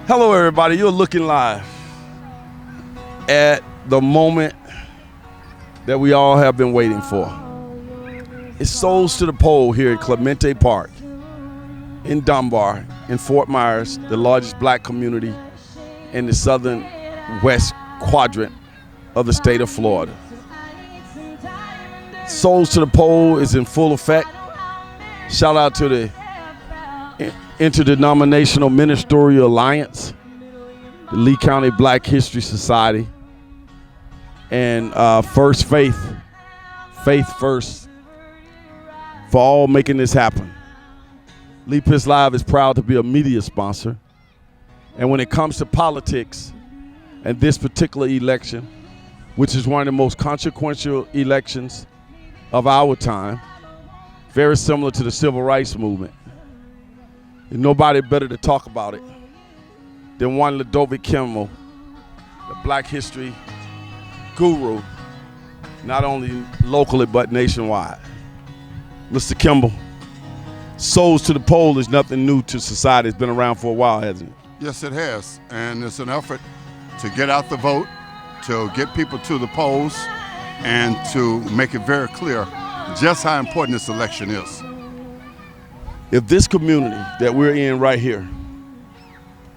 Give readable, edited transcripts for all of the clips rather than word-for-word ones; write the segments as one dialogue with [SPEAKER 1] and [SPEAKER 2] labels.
[SPEAKER 1] Hello, everybody. You're looking live at the moment that we all have been waiting for. It's Souls to the Pole here at Clemente Park in Dunbar, in Fort Myers, the largest black community in the southern west quadrant of the state of Florida. Souls to the Pole is in full effect. Shout out to the Interdenominational Ministerial Alliance, the Lee County Black History Society, and First Faith First, for all making this happen. Lee Piss Live is proud to be a media sponsor. And when it comes to politics and this particular election, which is one of the most consequential elections of our time, very similar to the civil rights movement, there's nobody better to talk about it than one Lodovic Kimble, the black history guru, not only locally but nationwide. Mr. Kimble, Souls to the Pole is nothing new to society. It's been around for a while, hasn't it?
[SPEAKER 2] Yes, it has, and it's an effort to get out the vote, to get people to the polls, and to make it very clear just how important this election is.
[SPEAKER 1] If this community that we're in right here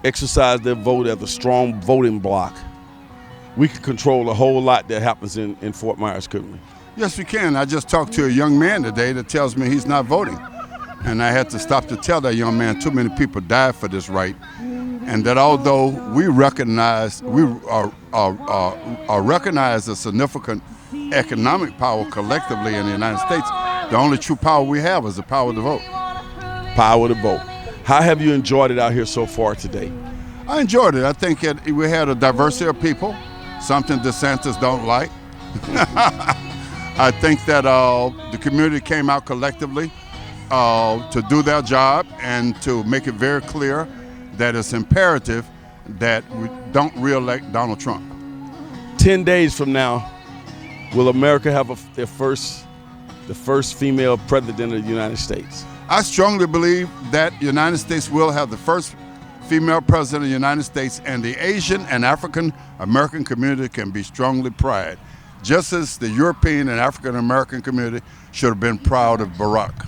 [SPEAKER 1] exercise their vote as a strong voting bloc, we can control a whole lot that happens in Fort Myers, couldn't we?
[SPEAKER 2] Yes, we can. I just talked to a young man today that tells me he's not voting. And I had to stop to tell that young man too many people died for this right. And that although we recognize, we are recognized as significant economic power collectively in the United States, the only true power we have is the power to vote.
[SPEAKER 1] Power to vote. How have you enjoyed it out here so far today?
[SPEAKER 2] I enjoyed it. I think we had a diversity of people, something DeSantis don't like. I think that the community came out collectively to do their job and to make it very clear that it's imperative that we don't re-elect Donald Trump.
[SPEAKER 1] 10 days from now, will America have the first female president of the United States?
[SPEAKER 2] I strongly believe that the United States will have the first female president of the United States, and the Asian and African American community can be strongly proud, just as the European and African American community should have been proud of Barack.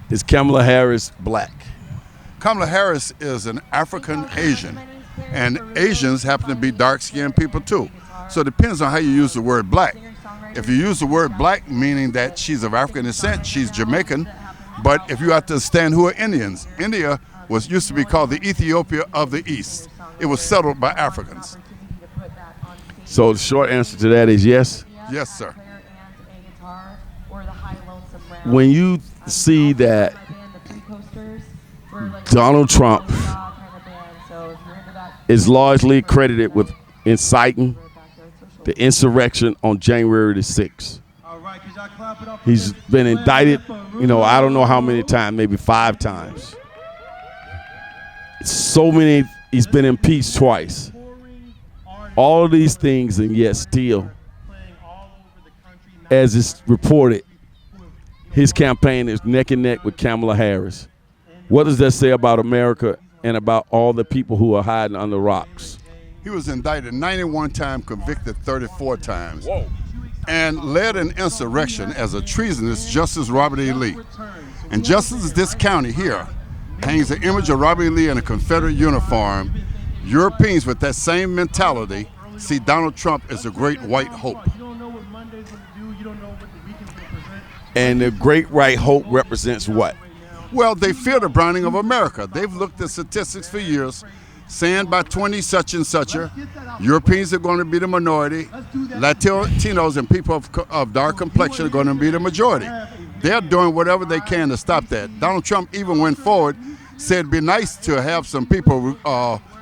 [SPEAKER 1] Is Kamala Harris black?
[SPEAKER 2] Kamala Harris is an African Asian, and Asians happen to be dark-skinned people too. So it depends on how you use the word black. If you use the word black, meaning that she's of African descent, she's Jamaican. But if you have to understand who are Indians, India used to be called the Ethiopia of the East. It was settled by Africans.
[SPEAKER 1] So the short answer to that is yes?
[SPEAKER 2] Yes, sir.
[SPEAKER 1] When you see that Donald Trump is largely credited with inciting the insurrection on January the 6th. He's been indicted, I don't know how many times, maybe 5 times. So many, he's been impeached twice. All of these things, and yet still, as it's reported, his campaign is neck and neck with Kamala Harris. What does that say about America and about all the people who are hiding under rocks?
[SPEAKER 2] He was indicted 91 times, convicted 34 times.
[SPEAKER 1] Whoa.
[SPEAKER 2] And led an insurrection as a treasonous Justice Robert E. Lee. And just as this county here hangs an image of Robert E. Lee in a Confederate uniform, Europeans with that same mentality see Donald Trump as a great white hope.
[SPEAKER 1] And the great white hope represents what?
[SPEAKER 2] Well, they fear the browning of America. They've looked at statistics for years, saying by 20 such and such, Europeans are going to be the minority, Latinos and people of dark complexion are going to be the majority. They're doing whatever they can to stop that. Donald Trump even went forward, said it'd be nice to have some people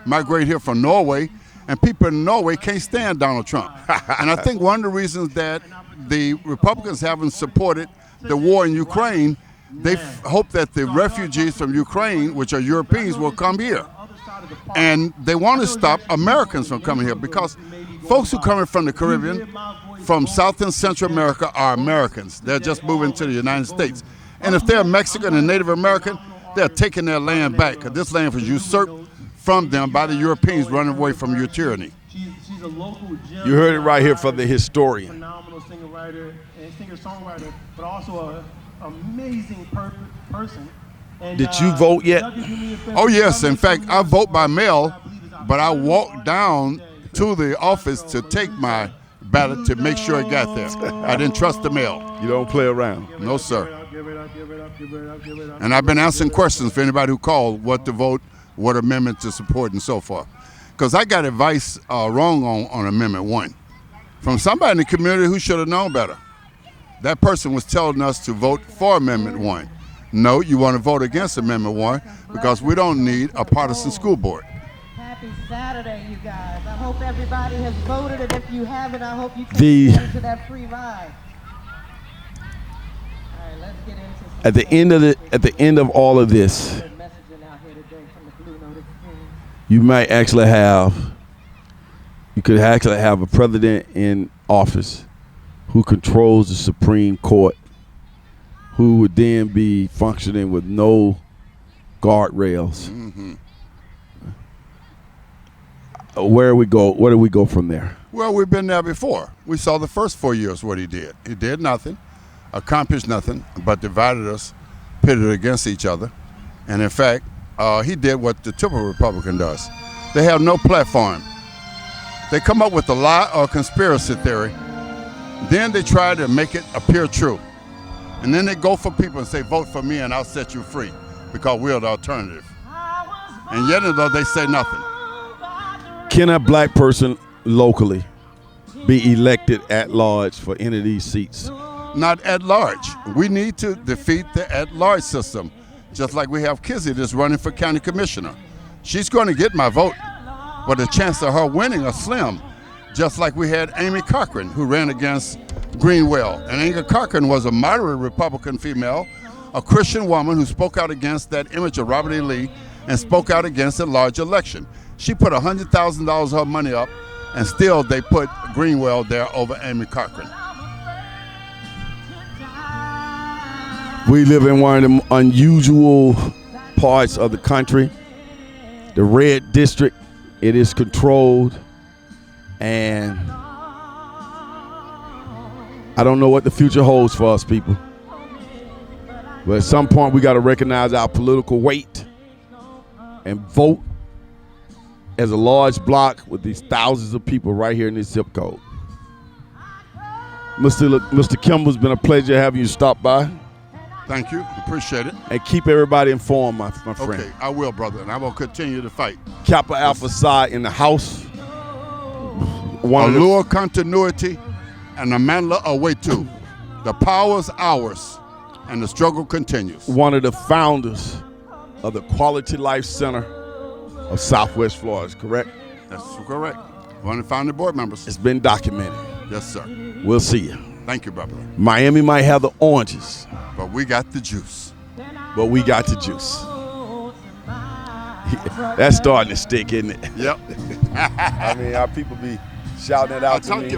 [SPEAKER 2] migrate here from Norway, and people in Norway can't stand Donald Trump. And I think one of the reasons that the Republicans haven't supported the war in Ukraine, they hope that the refugees from Ukraine, which are Europeans, will come here. And they want to stop Americans from coming here because folks who coming from the Caribbean, from South and Central America are Americans. They're just moving to the United States. And if they're Mexican and Native American, they're taking their land back. This land was usurped from them by the Europeans running away from your tyranny.
[SPEAKER 3] She's a local gem.
[SPEAKER 1] You heard it right here from the historian.
[SPEAKER 3] Phenomenal singer-writer and singer-songwriter, but also an amazing person. And,
[SPEAKER 1] Did you vote yet?
[SPEAKER 2] Oh, yes. In fact, I vote by mail, but I walked down to the office to take my ballot to make sure it got there. I didn't trust the mail.
[SPEAKER 1] You don't play around.
[SPEAKER 2] No, sir. And I've been answering questions for anybody who called what to vote, what amendment to support, and so forth. Because I got advice wrong on Amendment 1 from somebody in the community who should have known better. That person was telling us to vote for Amendment 1. No, you want to vote against Amendment 1 because we don't need a partisan school board.
[SPEAKER 4] Happy Saturday, you guys. I hope everybody has voted, and if you haven't, I hope you take advantage of that free ride. All right, let's get into
[SPEAKER 1] At the end of all of this,
[SPEAKER 4] messaging out here today from the Blue Notice team.
[SPEAKER 1] you could actually have a president in office who controls the Supreme Court, who would then be functioning with no guardrails.
[SPEAKER 2] Mm-hmm.
[SPEAKER 1] Where do we go from there?
[SPEAKER 2] Well, we've been there before. We saw the first 4 years what he did. He did nothing, accomplished nothing, but divided us, pitted against each other. And in fact, he did what the typical Republican does. They have no platform. They come up with a lie or conspiracy theory. Then they try to make it appear true. And then they go for people and say, vote for me and I'll set you free because we're the alternative. And yet though they say nothing.
[SPEAKER 1] Can a black person locally be elected at large for any of these seats?
[SPEAKER 2] Not at large. We need to defeat the at-large system, just like we have Kizzy that's running for county commissioner. She's going to get my vote, but the chance of her winning are slim, just like we had Amy Cochran, who ran against Greenwell. And Amy Cochran was a moderate Republican female, a Christian woman who spoke out against that image of Robert E. Lee and spoke out against a large election. She put $100,000 of her money up, and still they put Greenwell there over Amy Cochran.
[SPEAKER 1] We live in one of the unusual parts of the country, the red district. It is controlled, and I don't know what the future holds for us people. But at some point we got to recognize our political weight and vote as a large block with these thousands of people right here in this zip code. Mr. Kimble, it's been a pleasure having you stop by.
[SPEAKER 2] Thank you. Appreciate it.
[SPEAKER 1] And keep everybody informed, my friend.
[SPEAKER 2] Okay, I will, brother, and I will continue to fight.
[SPEAKER 1] Kappa Alpha Psi in the house.
[SPEAKER 2] Allure continuity and Amandla Awetu. The power's ours, and the struggle continues.
[SPEAKER 1] One of the founders of the Quality Life Center of Southwest Florida, correct?
[SPEAKER 2] That's correct. One of the founding board members.
[SPEAKER 1] It's been documented.
[SPEAKER 2] Yes, sir.
[SPEAKER 1] We'll see you.
[SPEAKER 2] Thank you, brother.
[SPEAKER 1] Miami might have the oranges,
[SPEAKER 2] but we got the juice.
[SPEAKER 1] But we got the juice. That's starting to stick, isn't it?
[SPEAKER 2] Yep.
[SPEAKER 1] I mean, our people be shouting it out to me.